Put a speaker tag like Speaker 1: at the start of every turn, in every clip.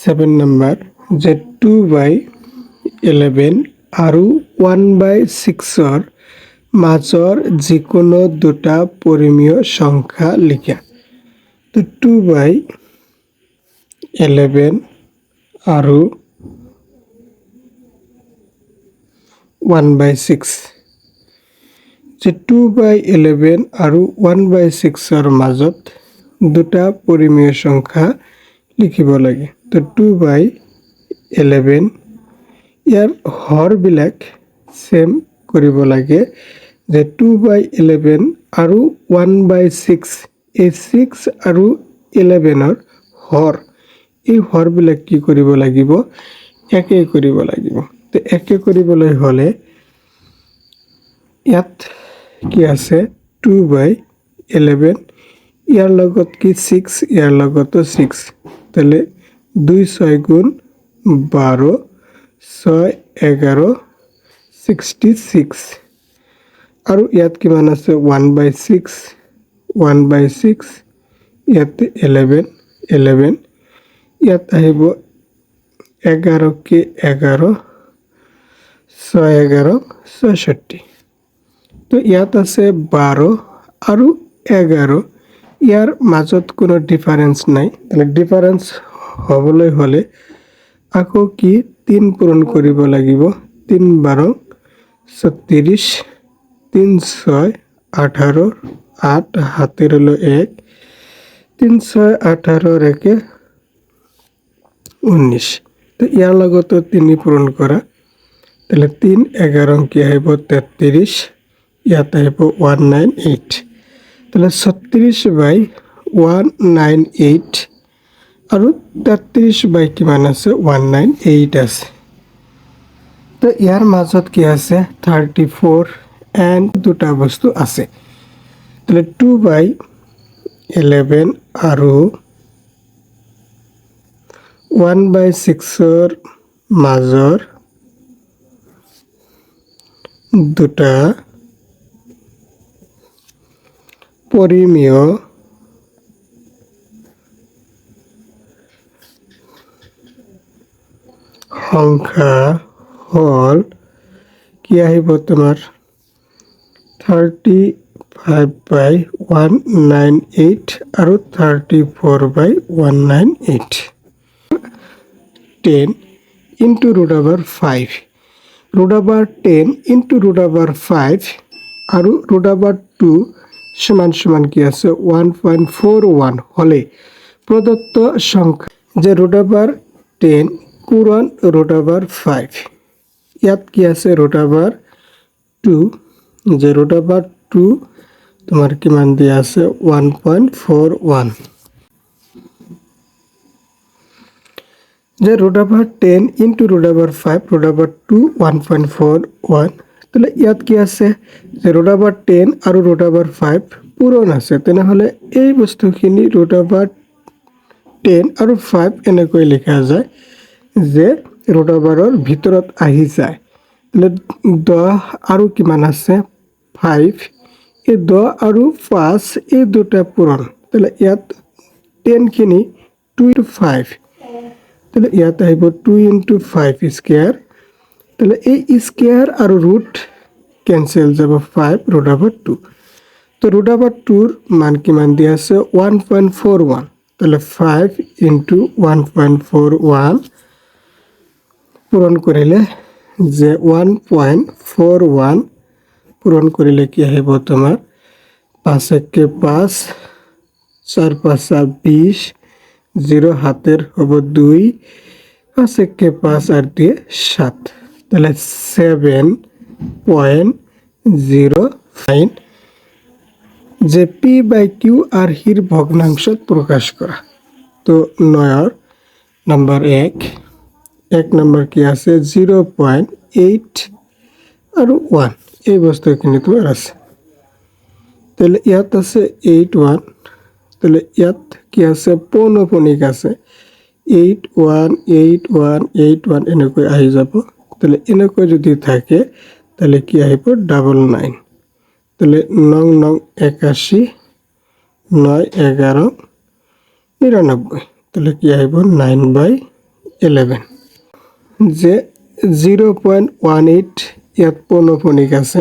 Speaker 1: 7 number যে 2/11 আৰু 1/6 মাজৰ যিকোনো দুটা পৰিমেয় সংখ্যা লিখা। তো 2/11 আৰু 1/6 যে 2/11 আৰু 1/6 মাজত দুটা পৰিমেয় সংখ্যা লিখিব লাগে। তো 2/11 ইয়াৰ হৰবিলাক সেম কৰিব লাগে যে 2/11 আৰু 1/6 এই 6 আৰু 11ৰ হৰ এই হৰবিলাক কি কৰিব লাগিব একে কৰিব লাগিব। তো একে কৰিবলৈ হলে ইয়াত কি আছে 2/11 ইয়াৰ লগত কি 6 ইয়াৰ লগতো 6 তাহলে 2 6 গুণ 12 6 11 66 আৰু ইয়াত কিমান আছে 1/6 ইয়াতে 11 ইয়াত আহিব 11 কে 11 6 11 66 তো ইয়াত আছে 12 আৰু 11 ইয়াৰ মাজত কোনো ডিফারেন্স নাই। তাহলে ডিফারেন্স হবলৈ হলে আকৌ কি 3 পূৰণ কৰিব লাগিব 3 12 36 3 6 18 8 হাতের হলো 1 3 6 18 রেখে 19 তো ইয়াৰ লগতো 3 পূৰণ কৰা তাহলে 3 11 কি আহিব 33 ইয়াত আহিব 198 তাহলে 36/198 আৰু 33 কিমান আছে 198 আছে। তো ইয়াৰ মাজত কি আছে 34 এন্ড দুটা বস্তু আছে। তাহলে 2/11 আৰু 1/6 মাজৰ দুটা পৰিমেয় সংখ্যা হল কি আহিব তোমাৰ 35/198 আৰু 34/198 10 into √5 √10 into √5 আৰু √2 সমান সমান কি আছে 1.41 হলে প্রদত্ত সংখ্যা যে √10 পূরণ √5 ইয়াত কি আছে √2 যে √2 তোমার কিমান দিয়া আছে 1.41 যে √10 into √5 √2 1.41 তাহলে ইয়াত কি আছে যে √10 আৰু √5 পূৰণ আছে তেনেহলে এই বস্তুখিনি √10 আৰু 5 এনেকৈ লিখা যায় যে √ৰ ভিতৰত আহি যায়। তাহলে 10 আৰু কিমান আছে 5 এই 10 আৰু 5 এই দুটা পূৰণ তাহলে ইয়াত 10 খিনি 2 into 5 তাহলে ইয়াত আহিব 2 into 5 স্কয়ার তাহলে এই স্কয়ার আৰু ৰুট ক্যান্সেল যাব 5 √2 তো √2 মান কিমান দিয়া আছে 1.41 তাহলে 5 into 1.41 পূরণ করিলে যে 1.41 পূরণ করিলে কি আহিব তোমার 5 কে 5 4 5 20 0 হাতের হব 2 5 কে 5 আর দিয়ে 7 তাহলে 7.09 যে p/q আর হির ভগ্নাংশ প্রকাশ করা। তো 9 নাম্বার 1 নাম্বার কি আছে 0.8 আর 1 এই বস্তুখিনি তোমার আছে তাহলে ইয়াত আছে 81 তাহলে ইয়াত কি আছে পৌনঃপুনিক আছে 818181 এনেকৈ আহি যাব। তাহলে এনেকৈ যদি থাকে তাহলে কি আহিব 99 তাহলে 9 81 9 11 99 তাহলে কি আহিব 9/99 11 যে 0.18 ইয়াত পৌনঃপুনিক আছে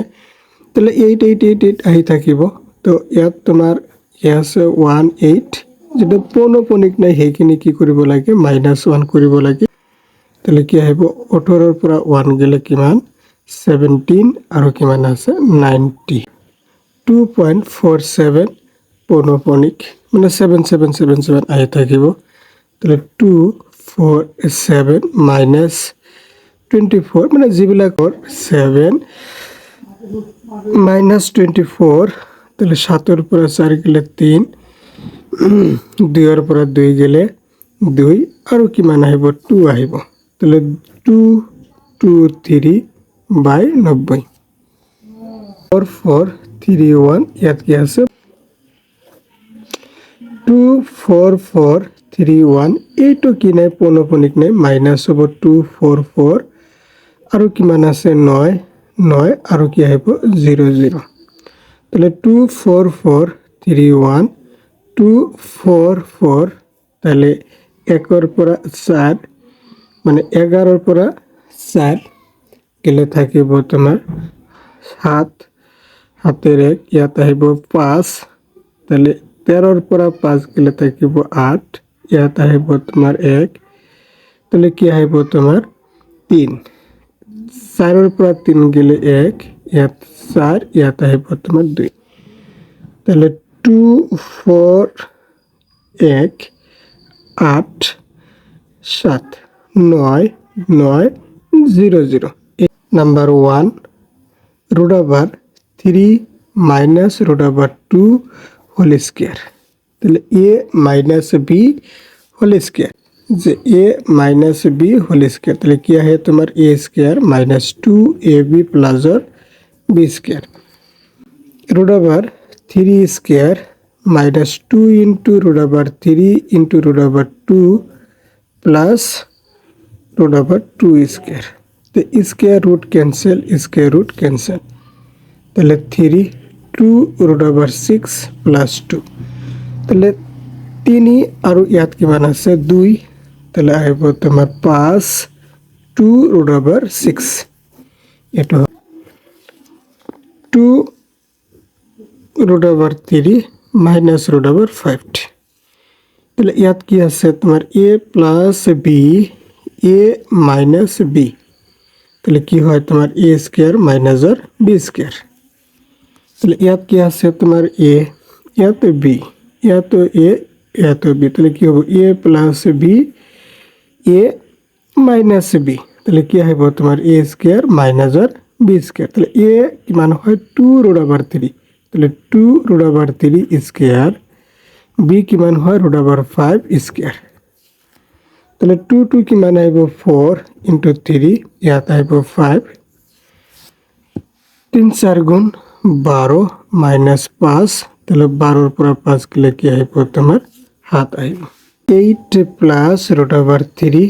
Speaker 1: তাহলে 8888 আহি থাকিব তো ইয়াত তোমাৰ আছে 18 যেটা পৌনঃপুনিক নাই সেইখিনি কি কৰিব লাগে -1 কৰিব লাগে তাহলে কি আহিব 18 ৰ পৰা 1 গেলে কিমান 17 আৰু কিমান আছে 90 2.47 পৌনঃপুনিক মানে 7777 আহি থাকিব তাহলে 247 minus 24 মানে যিবিলাকৰ 7 minus 24 তাহলে 7 ৰ পৰা 4 গেলে 3 2 ৰ পৰা 2 গেলে 2 আৰু কিমান আহিব 2 আহিব তাহলে 223 by 90 4431 ইয়াত কি আছে 24431 এইটো কি নাই পৌনঃপুনিক নাই মাইনাস হ'ব 244 আৰু কিমান আছে 9 9 আৰু কি আহিব 00 তাহলে 24431 244 তাহলে 1 ৰ পৰা 4 মানে 11 ৰ পৰা 4 গেলে থাকিব তোমাৰ 7 হাতের 1 ইয়াত আহিব 5 তাহলে 13 ৰ পৰা 5 গেলে থাকিব 8 ইয়াত আহিব তোমাৰ 1 তাহলে কি আহিব তোমাৰ 3 4 ৰ পৰা 3 গেলে 1 ইয়াত 4 ইয়াত আহিব তোমাৰ 2 তাহলে 2 4 1 8 7 9 9 0 0 number 1 root over 3 minus root over 2 whole square তাহলে a minus b whole square যে a minus b whole square তাহলে কি হয় তোমার a square minus 2ab plus or b square root over 3 square minus 2 into root over 3 into root over 2 plus root over 2 square the square root cancel তাহলে 3 2 root over 6 plus 2 তাহলে 3 আৰু ইয়াত কিমান আছে 2 তাহলে আহিব তোমাৰ 5 2 root over 6 এটো 2 root over 3 minus root over 5 তাহলে ইয়াত কি আছে তোমাৰ a plus b a minus b তাহলে কি হয় তোমার a স্কয়ার মাইনাস আর b স্কয়ার তাহলে ইয়াত কি আছে তোমার a ইয়াত b ইয়াত a ইয়াত b তাহলে কি হবে a plus b a minus b তাহলে কি হবে তোমার a স্কয়ার মাইনাস আর b স্কয়ার তাহলে a কি মান হয় 2 root over 3 তাহলে 2 root over 3 স্কয়ার b কি মান হয় root over 5 স্কয়ার তাহলে 2 2 কি মান আইব 4 into 3 ইয়াত আইব 5 3 4 গুণ 12 minus 5 তাহলে 12 ৰ পৰা 5 গলে কি আইব তোমাৰ 7 আইব 8 plus root over 3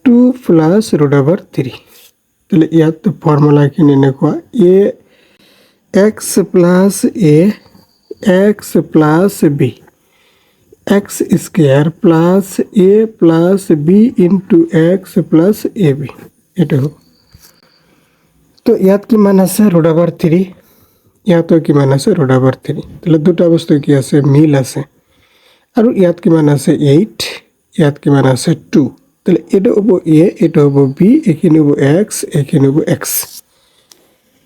Speaker 1: 2 plus root over 3 তাহলে ইয়াত ফর্মুলা খিনি এনেকুৱা a x plus a x plus b x square plus a plus b into x plus ab এটা হবে তো ইয়াত কি মান আছে root over 3 ইয়াতো কি মান আছে root over 3 তাহলে দুটা বস্তু কি আছে মিল আছে আৰু ইয়াত কি মান আছে 8 ইয়াত কি মান আছে 2 তাহলে এটা হ'ব a এটা হ'ব b এখানে হ'ব x এখানে হ'ব x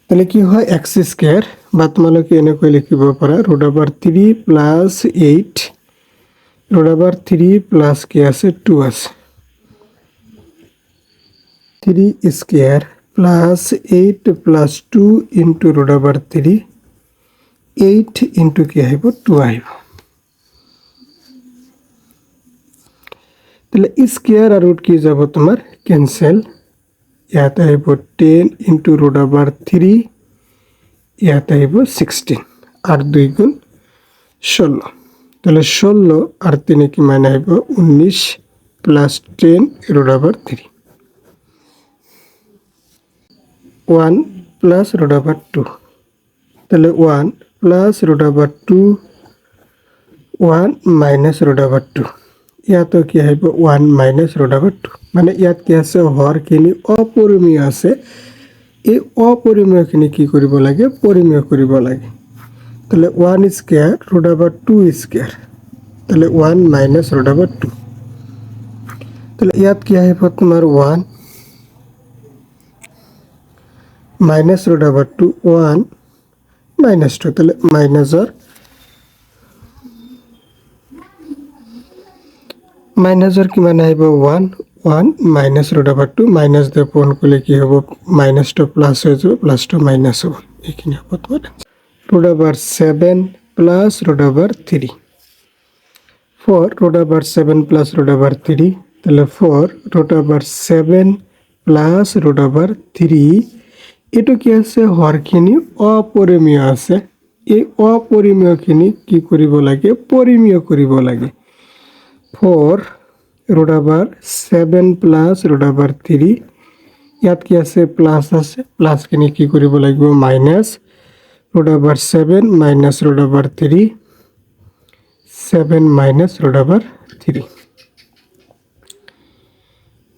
Speaker 1: তাহলে কি হয় x স্কয়ার বা তোমালোকে এনেকৈ লিখিব পাৰা root over 3 plus 8 root over 3 plus কি আছে 2 আছে 3 square plus 8 plus 2 into root over 3 8 into কি আহিব 2 আহিব তাহলে স্কয়ার আর রুট কি যাব তোমার ক্যান্সেল ইয়াত আহিব 10 into root over 3 ইয়াত আহিব 16 আর 2 গুণ 16 তাহলে 16 আর 3 কি মান আহিব 19 plus 10 root over 3 1 plus root over 2 তাহলে 1 plus root over 2 1 minus root over 2 ইয়াতো কি আহিব 1 মাইনাছ ৰুট অভাৰ 2 মানে ইয়াত কি আছে হৰখিনি অপৰিমেয় আছে এই অপরিমেয়খিনি কি কৰিব লাগে পৰিমেয় কৰিব লাগে তাহলে 1 স্কয়ার √ 2 স্কয়ার তাহলে 1 মাইনাস √ 2 তাহলে ইয়াত কি আহিব তোমাৰ 1 মাইনাস √ 2 1 মাইনাস 2 তাহলে মাইনাসৰ কিমান আহিব 1 1 মাইনাস √ 2 মাইনাস দিয়ে পূৰণ কৰিলে কি হ'ব মাইনাস টু প্লাস হৈ যাব প্লাস টু মাইনাস হ'ব এইখিনি হ'ব তোমাৰ √7 প্লাস √3 4 √7 প্লাস √3 তাহলে 4 √7 প্লাস √3 এটো কি আছে হরখিনি অপরিমেয় আছে এই অপরিমেয়খিনি কি কৰিব লাগে পৰিমেয় কৰিব লাগে 4 √7 প্লাস √3 ইয়াত কি আছে প্লাস আছে প্লাস খিনি কি কৰিব লাগিব মাইনাস √7 মাইনাস √3 7 মাইনাস √3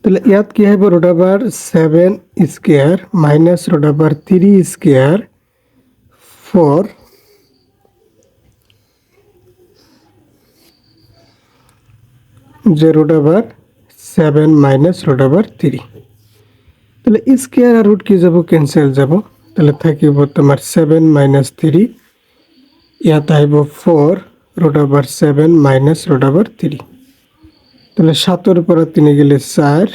Speaker 1: তাহলে ইয়াত কি আহিব √7 স্কয়ার মাইনাস √3 স্কয়ার 4 যে √7 মাইনাস √3 তাহলে স্কয়ার আর রুট কি যাব ক্যান্সেল যাব তাহলে থাকিব তোমার 7 মাইনাস 3 ইয়াত আহিব 4 √7 মাইনাস √3 তাহলে 7 এর পর 3 গেলে 4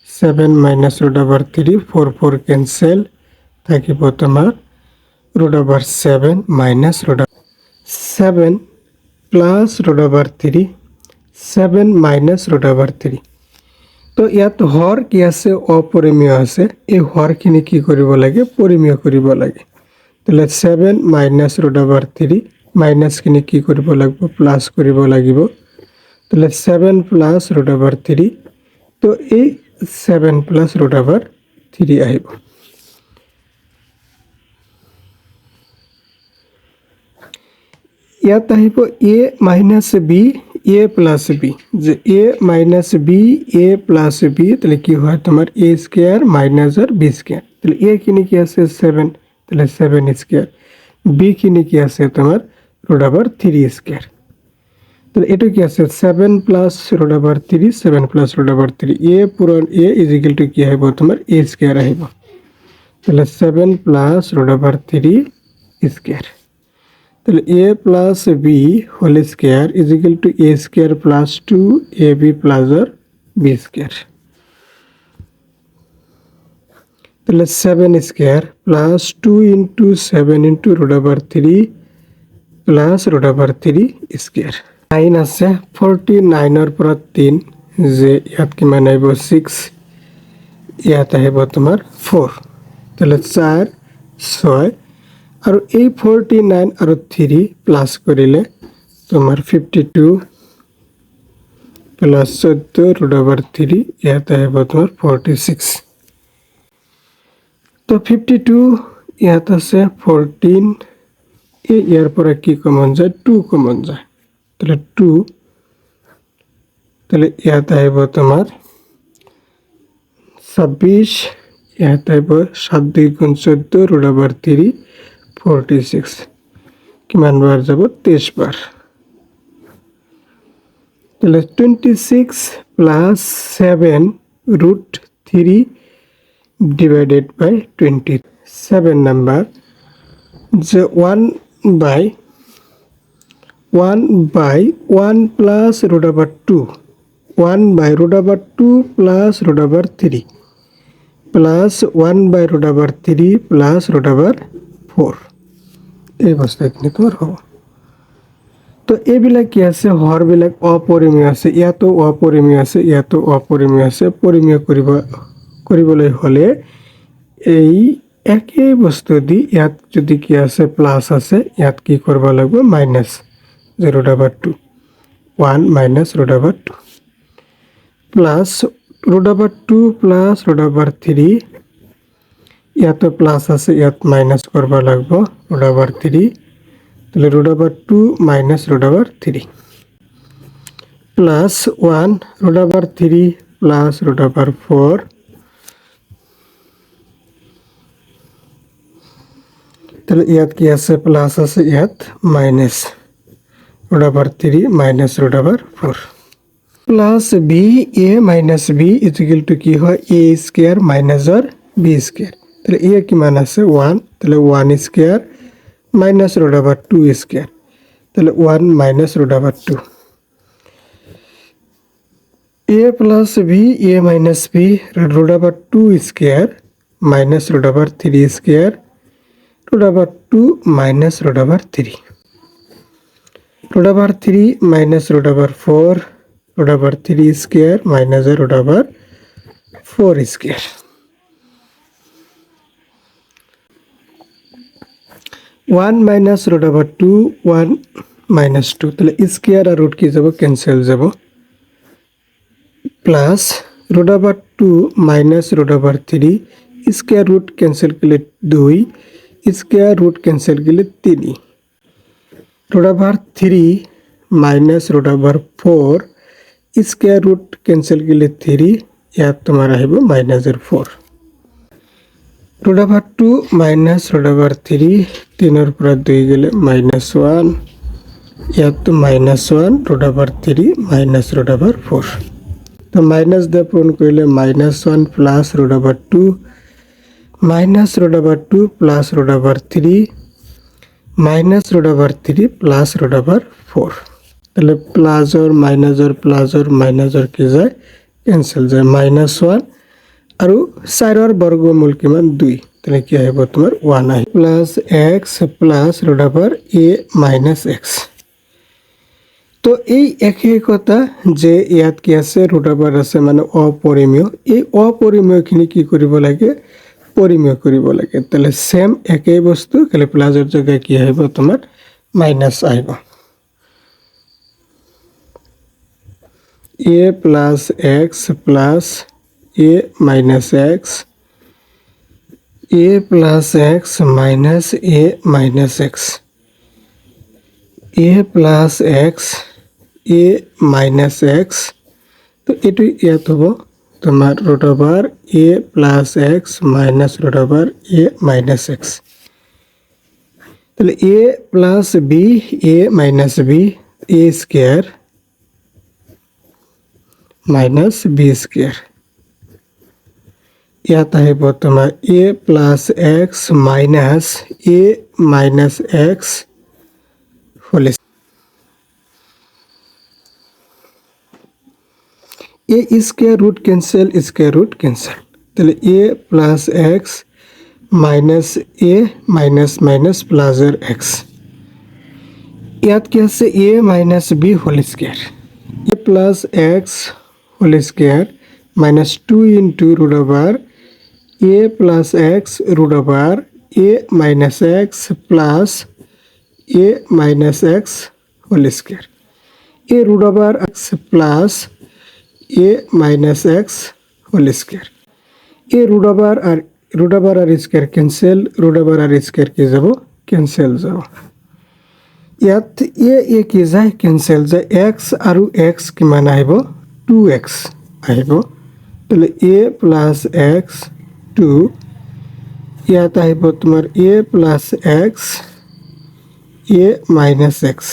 Speaker 1: 7 মাইনাস √3 4 4 ক্যান্সেল থাকিব তোমার √7 মাইনাস √7 প্লাস √3 7 মাইনাস √3 তো ইয়াত হর কি আছে অপরিমেয় আছে এই হরখিনি কি কৰিব লাগে পৰিমেয় কৰিব লাগে তাহলে 7 মাইনাস √3 মাইনাস খিনি কি কৰিব লাগিব প্লাস কৰিব লাগিব তাহলে 7 প্লাস √3 তো এই 7 প্লাস √3 আহিব ইয়াত আহিব a minus b a plus b যে a minus b a plus b তাহলে কি হয় তোমার a স্কয়ার মাইনাস আর b স্কয়ার তাহলে a কিনি কি আছে 7 তাহলে 7 স্কয়ার b কিনি কি আছে তোমার √3 স্কয়ার তাহলে এটা কি আছে 7 প্লাস √3 7 প্লাস √3 a পূরণ a ইজ ইকুয়াল টু কি হবে তোমার a স্কয়ার আহিব তাহলে 7 প্লাস √3 স্কয়ার তাহলে a plus b whole square is equal to a square plus 2ab plus আর b স্কয়ার তাহলে 7 square plus 2 into 7 into √3 plus √3 square 9 আছে 49 এর পর 3 যে ইয়াত কিমান আহিব 6 ইয়াত আহিব তোমার 4 তাহলে 4 6 আর এই 49 আর 3 প্লাস করিলে তোমার 52 প্লাস 14 √3 ইয়াত আহিব তোমার 46 তো 52 ইয়াত আছে 14 এই ইয়ার পরে কি কমন যায় 2 কমন যায় তাহলে 2 তাহলে ইয়াত আহিব তোমার 26 ইয়াত আহিব 7 2 গুণ 14 √3 46 কিমান বার যাব 23 বার তাহলে 26 প্লাস 7 √3 ডিভাইডেড বাই 27 নাম্বার যে 1 by 1 plus √2 1 by √2 plus √3 plus 1 by √3 plus √4 এই অবস্থায় কিন্তু তোমার হ'ব তো এইবিলাক কি আছে হৰবিলাক অপৰিমেয় আছে ইয়াতো অপৰিমেয় আছে ইয়াতো অপৰিমেয় আছে পৰিমেয় কৰিবলৈ হলে এই একই বস্তু দি ইয়াত যদি কি আছে প্লাস আছে ইয়াত কি কৰিব লাগিব মাইনাস 0/2 1 মাইনাস √2 প্লাস √2 প্লাস √3 ইয়াত প্লাস আছে ইয়াত মাইনাস করবা লাগবো √3 তাহলে √2 minus √3 plus 1 root over 3 plus root over 4 তাহলে ইয়াত কি আছে প্লাস আছে ইয়াত minus root over 3 minus root over 4 plus B A minus B is equal to কি হয় এ স্কয়ার মাইনাস আর বি স্কয়ার তাহলে এ কি মান আছে 1 তাহলে 1 square minus root over 2 square তাহলে 1 minus root over 2 a plus b a minus b root over 2 square minus root over 3 square root over 2 minus root over 3 root over 3 minus root over 4 root over 3 square minus root over 4 square 1 minus root over 2 1 minus 2 তাহলে square আর root কি যাব cancel যাব plus root over 2 minus root over 3 square root cancel করলে 2 square root cancel করলে 3 root over 3 minus root over 4 square root cancel করলে 3 ইয়াত তোমার আহিব মাইনাসের 4 root over 2 minus root over 3 3 এর উপর 2 গেলে মাইনাস 1 ইয়াত minus 1 root over 3 minus root over 4 তো মাইনাস দিয়ে পূরণ করলে minus 1 plus root over 2 minus root over 2 plus root over 3 minus root over 3 plus root over 4 তাহলে প্লাস আর মাইনাস আর কি যায় ক্যান্সেল যায় মাইনাস 1 আর 4 এর বর্গমূল কিমান 2 তাহলে কি আহিব তোমার 1 আহি plus x plus root over a minus x তো এই একই কথা যে ইয়াত কি আছে রুট ওভার আছে মানে অপরিমেয় এই অপরিমেয়খিনি কি কৰিব লাগে পরিমেয় কৰিব লাগে তাহলে সেম একই বস্তু খালি প্লাসের জায়গায় কি আহিব তোমার মাইনাস আহিব a plus x plus a minus x a plus x minus a minus x a plus x a minus x তো এটু ইয়াত হবো তোমার root over a plus x minus root over a minus x তাহলে a plus b a minus b a square minus b square ইয়াত আহিব তোমার a plus x minus a minus x whole a square root cancel তাহলে a plus x minus a minus minus plus এর x ইয়াত কি আছে a minus b whole square a plus x whole square minus 2 into root over a plus x root over a minus x plus a minus x whole square a root over x plus a minus x whole square a root over আর square cancel root over আর square কি যাব cancel যাব ইয়াত এ কি যায় cancel যায় x আর x কিমান আহিব 2x আহিব তাহলে a প্লাস x 2 ইয়াত আহিব তোমার a plus x a minus x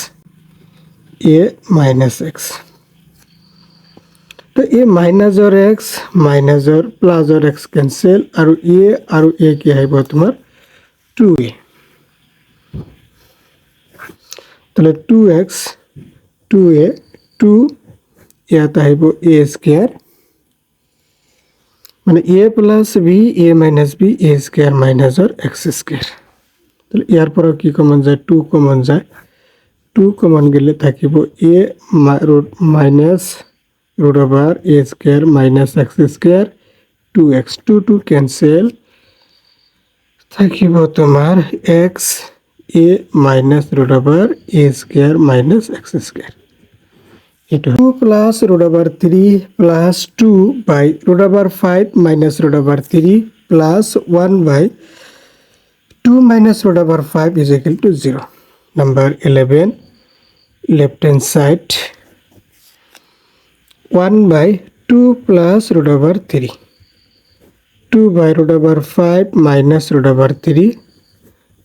Speaker 1: তো a মাইনাস আর x মাইনাস আর প্লাস আর x ক্যান্সেল আর a কি আহিব তোমার 2a তাহলে 2x 2a 2 ইয়াত আহিব a স্কয়ার মানে a plus b a minus b a square minus আর x স্কয়ার তাহলে ইয়ার পর কি কমন যায় 2 কমন যায় 2 কমন গেলে থাকিব a minus root over a square minus x square 2x 2 cancel থাকিব তোমার x a minus root over a square minus x square এটা 2 plus root over 3 plus 2 by root over 5 minus root over 3 plus 1 by 2 minus root over 5 is equal to 0 number 11 left hand side 1/2 plus root over 3, 2/√5 minus root over 3,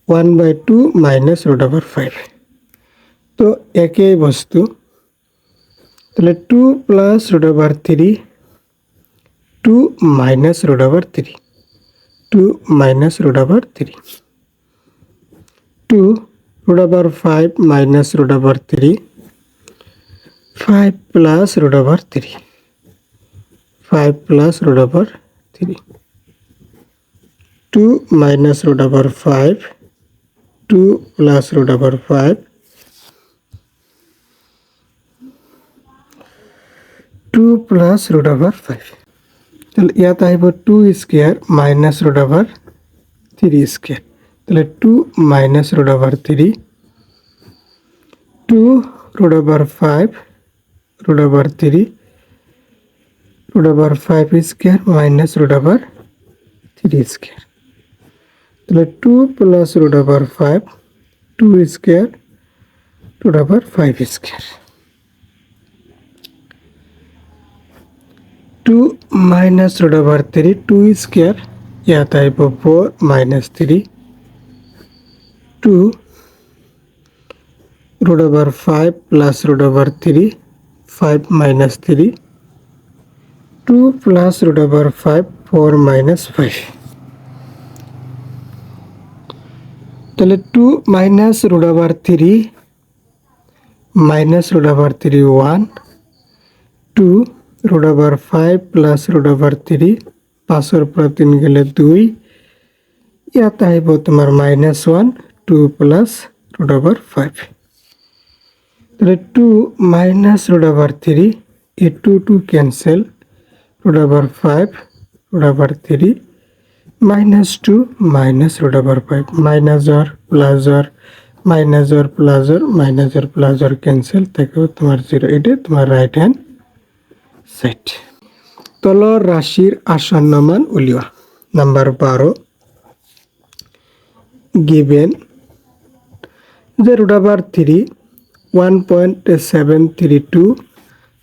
Speaker 1: 1/2 minus root over 5। তো একই বস্তু, তাহলে 2 plus root over 3, 2 minus root over 3, 2 minus root over 3, 2 root over 5 minus root over 3, 5 plus root over 3, 5 plus root over 3, 2 minus root over 5, 2 plus root over 5, 2 plus root over 5। তাহলে ইয়াত আহিব 2 square minus root over 3 square, তাহলে 2 minus root over 3, 2 root over 5 root over 3, root over 5 square minus root over 3 square, তাহলে 2 plus root over 5, 2 square root over 5 square, 2 minus root over 3, 2 square, ইয়াত আহিব 4 minus 3, 2 root over 5 plus root over 3, 5 minus 3, 2 plus root over 5, 4 minus 5. তাহলে 2 minus root over 3 minus root over 3 1, 2 root over 5 plus root over 3, 5 এর পর 3 গেলে 2, ইয়াত আহিব তোমার -1, 2 plus root over 5। তাহলে 2 মাইনাস রুট ওভার 3, এই 2 cancel, root over 5 root over 3, -2 minus root over 5, minus আর প্লাস আর মাইনাস আর প্লাস আর মাইনাস আর প্লাস আর ক্যান্সেল, তাকে তোমার 0, এটা তোমার রাইট হ্যান্ড সাইড। তলর রাশির আসন্ন মান উলিয়া। নাম্বার 12, গিভেন যে রুট ওভার 3 1.732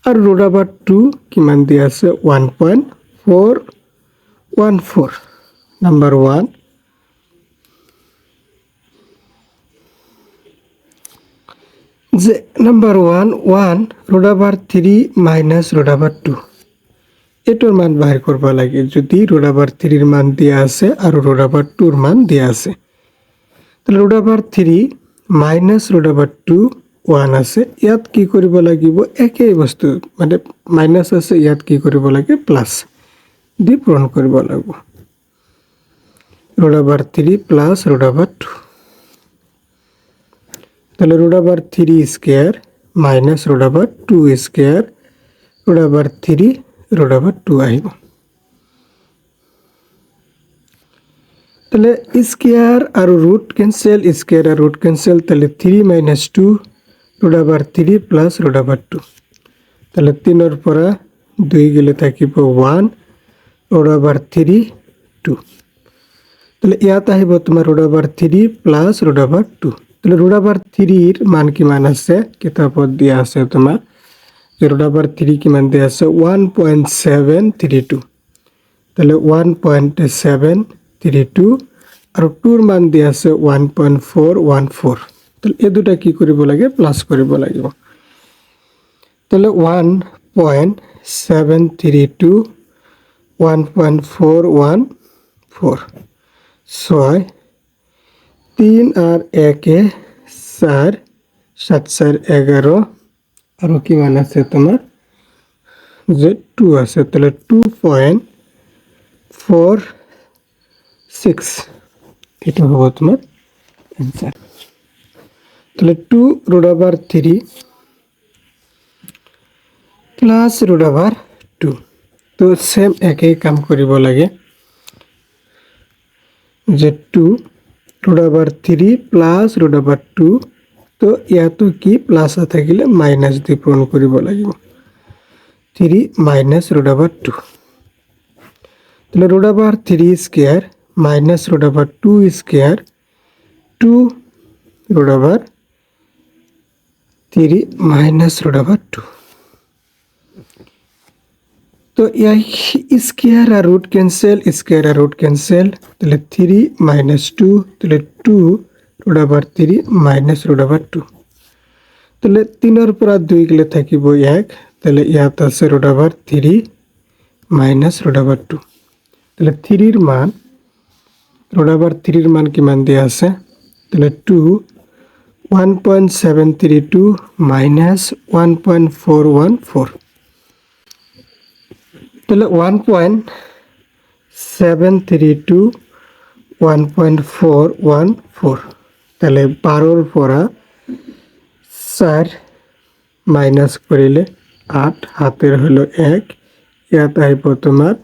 Speaker 1: আর রুট ওভার 2 কিমান দিয়া আছে 1.414। নাম্বার 1, যে number 1 root over 3 minus root over 2, এটার মান বাহির করবা লাগে। যদি রুট ওভার 3 মান দিয়া আছে আর রুট ওভার 2 মান দিয়া আছে, তাহলে root over 3 minus root over 2 1 আছে, ইয়াত কি কৰিব লাগিব, একই বস্তু মানে মাইনাস আছে, ইয়াত কি কৰিব লাগে প্লাস দি পূরণ কৰিব লাগিব। Root over 3 plus root over 2, তাহলে root over 3 square minus root over 2 square, root over 3 root over 2 আহিব। তাহলে স্কোয়ার আর রুট ক্যান্সেল, স্কোয়ার আর রুট ক্যান্সেল, তাহলে 3 minus 2 root over 3 plus root over 2, তাহলে 3 পরা 2 গেলে থাকিব 1 রুট ওভার 3 2, তাহলে ইয়াত আহিব তোমার root over 3 plus root over 2। তাহলে রুট ওভার 3 মান কিমান আছে কিতাবত দিয়া আছে তোমার, যে রুট ওভার 3 কিমান দিয়া আছে 1.732, তাহলে 1.732 আর 2 মান দিয়া আছে 1.414, তাহলে এই দুটা কি কৰিব লাগে প্লাস কৰিব লাগিব। তাহলে 1.732 1.414, 6 3 আর 1 4, 7 4 11, আর কি মান আছে তোমার যে 2 আছে, তাহলে 2.46, এটা হবে তোমার অ্যান্সার। তাহলে 2 root over 3 plus root over 2, তো সেম একই কাম কৰিব লাগে, যে 2 root over 3 plus root over 2, তো ইয়াতো কি প্লাস থাকিলে মাইনাস দি পূরণ কৰিব লাগিব, 3 মাইনাস রুট ওভার 2, তাহলে root over 3 square minus root over 2 square, 2 root over 3 minus root over 2, তো স্কোয়ার আর রুট ক্যান্সেল তাহলে 3 - 2 তাহলে 2 √ 3 - √2 তাহলে 3 পৰা 2 গেলে থাকিব 1 তাহলে ইয়াত আছে √3 - √2 তাহলে 3 এর মান √3 এর মান কিমান দিয়া আছে তাহলে 2 1.732 - 1.414 তাহলে 1.732 1.414 তাহলে 12 পৰা 4 মাইনাস করিলে 8 হাতের হলো 1 ইয়াত আইব তোমার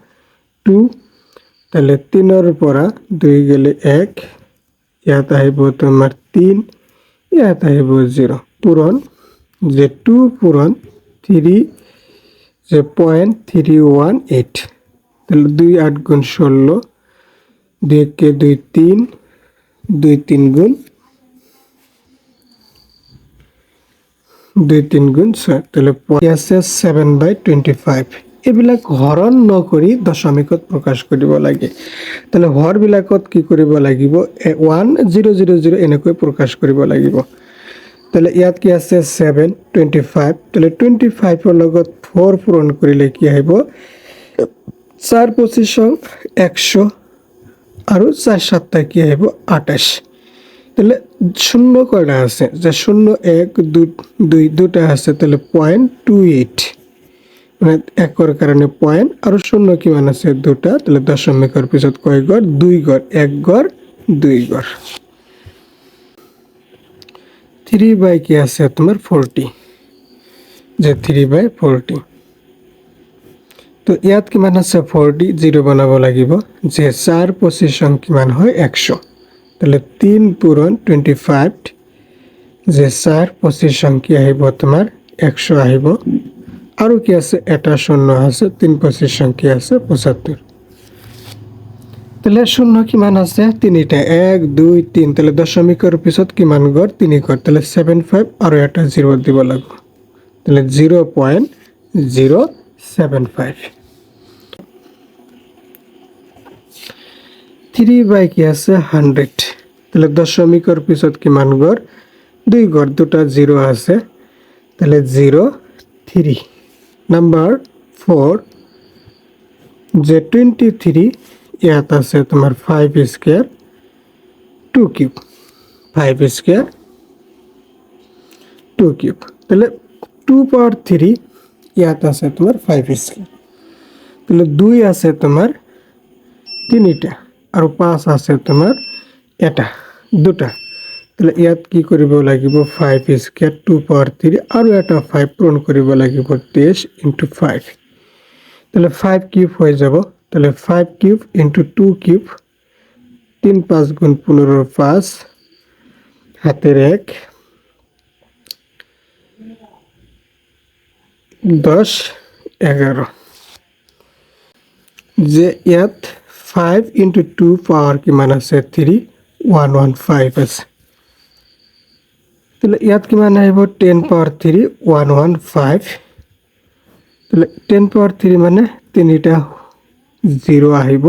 Speaker 1: 2 তাহলে 3 পৰা 2 গেলে 1 ইয়াত আইব তোমার 3 ইয়াত আইব 0 পূরণ যে 2 পূরণ 3 যে 0.318 তাহলে 2 8 গুণ 16 2 কে 2 3 2 3 গুণ 2 3 গুণ 6 তাহলে আছে 7/25 এইবিলাক হৰণ নকৰি দশমিকত প্ৰকাশ কৰিব লাগে তাহলে হৰবিলাকত কি কৰিব লাগিব 1000 এনেকৈ প্ৰকাশ কৰিব লাগিব তাহলে ইয়াত কি আছে 725 তাহলে 25 এর লগত 4 পূরণ করিলে কি হইব 4 25 100 আর 4 7 কি হইব 28 তাহলে শূন্য কয়টা আছে যে 0 1 2 2 দুটা আছে তাহলে 0.28 মানে একর কারণে পয়েন্ট আর শূন্য কি মান আছে দুটা তাহলে দশমিকের পিছত কয় গড় 2 গড় 1 গড় 2 গড় 3 কি আছে তোমার 40 যে 3/40 তো ইয়াত কিমান আছে 40 0 বানাব লাগিব যে 4 পজিশন কিমান হয় 100 তাহলে 3 পূরণ 25 যে 4 পজিশন কি আহিব তোমার 100 আহিব আর কি আছে এটা শূন্য আছে 3 পজিশন কি আছে 75 তাহলে শূন্য কিমান আছে তিনিটা 1 2 3 তাহলে দশমিকের পিছত কিমান গড় 3 গড় তাহলে 75 আর এটা 0 দিব লাগবে তাহলে 0.075 3 কি আছে 100 তাহলে দশমিকের পিছত কিমান গড় 2 গড় দুটা 0 আছে তাহলে 03 নাম্বার 4 যে 23 ইয়াত আছে তোমার 5 স্কয়ার 2 কিউব 5 স্কয়ার 2 কিউব তাহলে 2 পাওয়ার 3 ইয়াত আছে তোমার 5 স্কয়ার তাহলে 2 আছে তোমার তিনটা আর 5 আছে তোমার এটা দুটা তাহলে ইয়াত কি কৰিব লাগিব 5 স্কয়ার 2 পাওয়ার 3 আর এটা 5 পূরণ কৰিব লাগিব 23 * 5 তাহলে 5 কিউব হয়ে যাব তাহলে 5 কিউব * 2 কিউব 3 5 গুণ 15 5 হাতের 1 10 11 যে ইয়াত 5 * 2 পাওয়ার কিমান আছে 3 115 আছে তাহলে ইয়াত কিমান আহিব 10 পাওয়ার 3 115 তাহলে 10 পাওয়ার 3 মানে তিনিটা 0 আহিব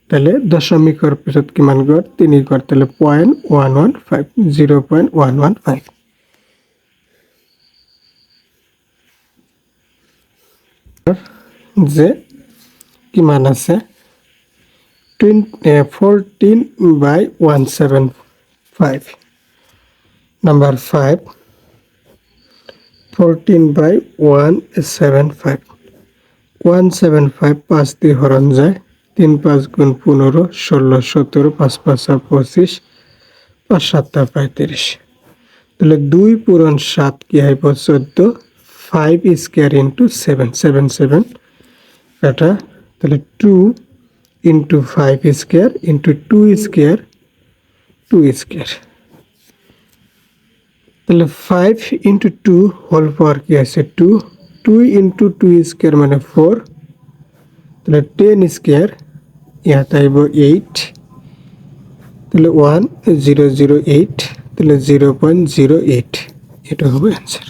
Speaker 1: তাহলে দশমিকের পিছত কিমান গড় 3 গড় তাহলে 0.115 0.115 যে কিমান আছে 14/175 নাম্বার 5 14/175 175 5 দিয়ে হরণ যায় 3 5 গুণ 15 16 17 5 5 25 5 7 35 তাহলে 2 পূরণ 7 কি হইব 14 5 স্কয়ার * 7 7 7 এটা তাহলে 2 * 5 স্কয়ার * 2 স্কয়ার 2 স্কয়ার তাহলে 5 * 2 হোল পাওয়ার কি আছে 2 2 * 2 স্কয়ার মানে 4 তাহলে 10 স্কয়ার ইয়াত আইব 8 তাহলে 1008 তাহলে 0.08 এটা হবে आंसर